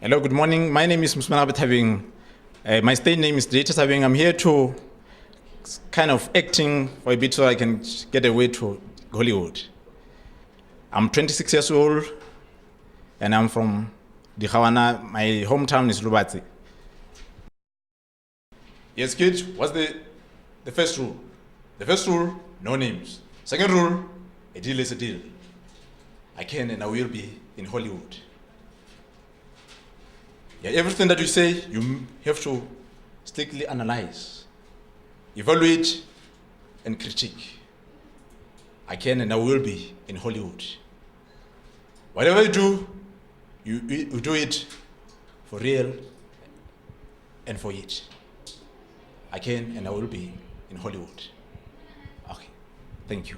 Hello, good morning. My name is Mosimanegape Thabeng. My stage name is Data Thabeng. I'm here to kind of acting for a bit so I can get away to Hollywood. I'm 26 years old and I'm from Dikhawana. My hometown is Lubatsi. Yes, kids, what's the first rule? The first rule, no names. Second rule, a deal is a deal. I can and I will be in Hollywood. Yeah, everything that you say, you have to strictly analyze, evaluate, and critique. I can and I will be in Hollywood. Whatever you do, you do it for real and for it. I can and I will be in Hollywood. Okay, thank you.